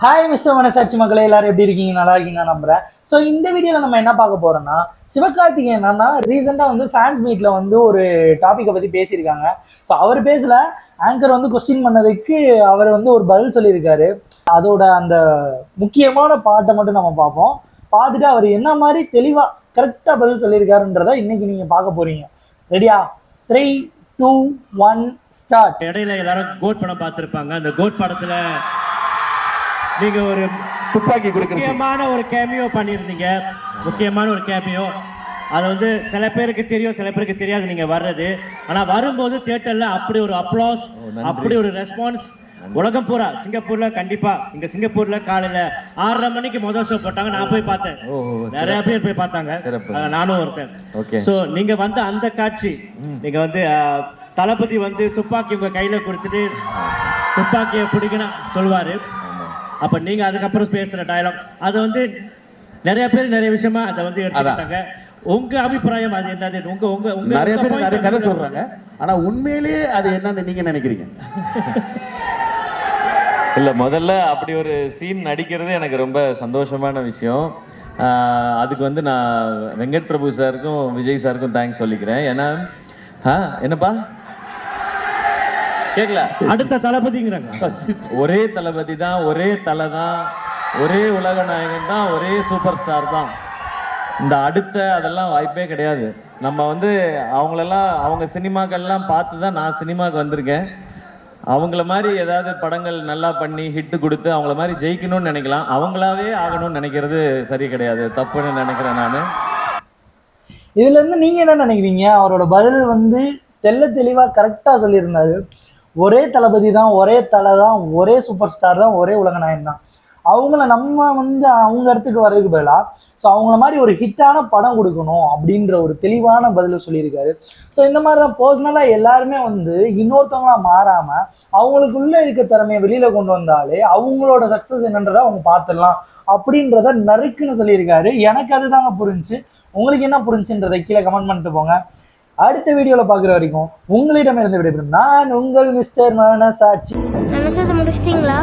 Hi mister மனசாட்சி மக்களே, எல்லாரும் எப்படி இருக்கீங்க? நல்லா இருக்கீங்க நம்புறேன். ஸோ இந்த வீடியோவில் நம்ம என்ன பார்க்க போறோம்னா, சிவகார்த்திகேயன் என்னன்னா ரீசெண்டாக வந்து ஃபேன்ஸ் மீட்ல வந்து ஒரு டாப்பிக்கை பற்றி பேசியிருக்காங்க. ஸோ அவர் பேசல, ஆங்கர் வந்து கொஸ்டின் பண்ணதுக்கு அவர் வந்து ஒரு பதில் சொல்லியிருக்காரு. அதோட அந்த முக்கியமான பாட்டை மட்டும் நம்ம பார்ப்போம். பார்த்துட்டு அவர் என்ன மாதிரி தெளிவாக கரெக்டாக பதில் சொல்லியிருக்காருன்றதை இன்னைக்கு நீங்கள் பார்க்க போறீங்க. ரெடியா? 3, 2, 1 ஸ்டார்ட். இடையில எல்லாரும் கோட் படம் பார்த்துருப்பாங்க. அந்த கோட் படத்துல நீங்க ஒரு துப்பாக்கி கொடுக்க முக்கியமான ஒரு கேமியோ பண்ணியிருந்தீங்க. முக்கியமான ஒரு கேமியோ. அது வந்து சில பேருக்கு தெரியும், சில பேருக்கு தெரியாது நீங்க வர்றது. ஆனா வரும்போது தியேட்டர்ல அப்படி ஒரு அப்ளாஸ், அப்படி ஒரு ரெஸ்பான்ஸ் உலகம் பூரா. சிங்கப்பூர்ல கண்டிப்பா, இங்க சிங்கப்பூர்ல காலையில 6:30 மணிக்கு முதல் ஷோ போட்டாங்க. நான் போய் பார்த்தேன். நிறைய பேர் போய் பார்த்தாங்க, நானும் ஒருத்தன். சோ நீங்க வந்து அந்த காட்சி, நீங்க வந்து தளபதி வந்து துப்பாக்கி உங்க கையில கொடுத்துட்டு துப்பாக்கியை பிடிக்கணும் சொல்லுவாரு. அப்ப நீங்க அதுக்கப்புறம் பேசுற டயலாக் அது வந்து நிறைய பேர் நிறைய விஷயமா அதை வந்து எடுத்துக்கிட்டாங்க. உங்க அபிப்பிராயம் அது என்னது? உங்க உங்க உங்க நிறைய பேர் நிறைய கதை சொல்றாங்க. ஆனா உண்மையிலேயே அது என்னன்னு நீங்க நினைக்கிறீங்க? இல்ல, முதல்ல அப்படி ஒரு சீன் நடிக்கிறது எனக்கு ரொம்ப சந்தோஷமான விஷயம். அதுக்கு வந்து நான் வெங்கட் பிரபு சாருக்கும் விஜய் சாருக்கும் தேங்க்ஸ் சொல்லிக்கிறேன். ஏன்னா என்னப்பா கேட்கல, அடுத்த தளபதிங்கிறாங்க. ஒரே தளபதி தான், ஒரே தலை தான், ஒரே உலக நாயகன் தான், ஒரே சூப்பர் ஸ்டார் தான். இந்த அடுத்த அதெல்லாம் வாய்ப்பே கிடையாது. நம்ம வந்து அவங்களெல்லாம் அவங்க சினிமாக்கள்லாம் பார்த்து தான் நான் சினிமாவுக்கு வந்திருக்கேன். அவங்கள மாதிரி ஏதாவது படங்கள் நல்லா பண்ணி ஹிட்டு கொடுத்து அவங்கள மாதிரி ஜெயிக்கணும்னு நினைக்கலாம். அவங்களாவே ஆகணும்னு நினைக்கிறது சரி கிடையாது, தப்புன்னு நினைக்கிறேன் நான். இதுல இருந்து நீங்க என்ன நினைக்கிறீங்க? அவரோட பதில் வந்து தெளிவா கரெக்டா சொல்லியிருந்தாரு. ஒரே தளபதி தான், ஒரே தலை தான், ஒரே சூப்பர் ஸ்டார் தான், ஒரே உலக நாயகன் தான். அவங்கள நம்ம வந்து அவங்க இடத்துக்கு வர்றதுக்கு பதிலாக ஸோ அவங்கள மாதிரி ஒரு ஹிட்டான படம் கொடுக்கணும் அப்படின்ற ஒரு தெளிவான பதில் சொல்லியிருக்காரு. ஸோ இந்த மாதிரி தான் பர்சனலாக எல்லாருமே வந்து இன்னொருத்தவங்களா மாறாமல் அவங்களுக்குள்ளே இருக்க திறமையை வெளியில் கொண்டு வந்தாலே அவங்களோட சக்ஸஸ் என்னன்றதை அவங்க பார்த்துடலாம் அப்படின்றத நறுக்குன்னு சொல்லியிருக்காரு. எனக்கு அதுதாங்க புரிஞ்சு. உங்களுக்கு என்ன புரிஞ்சுன்றதை கீழே கமெண்ட் பண்ணிட்டு போங்க. அடுத்த வீடியோவில் பார்க்குற வரைக்கும் உங்களிடமிருந்து விடைபெறும் நான் உங்கள் மிஸ்டர் மனசாட்சி. நினைச்சது முடிச்சிட்டீங்களா?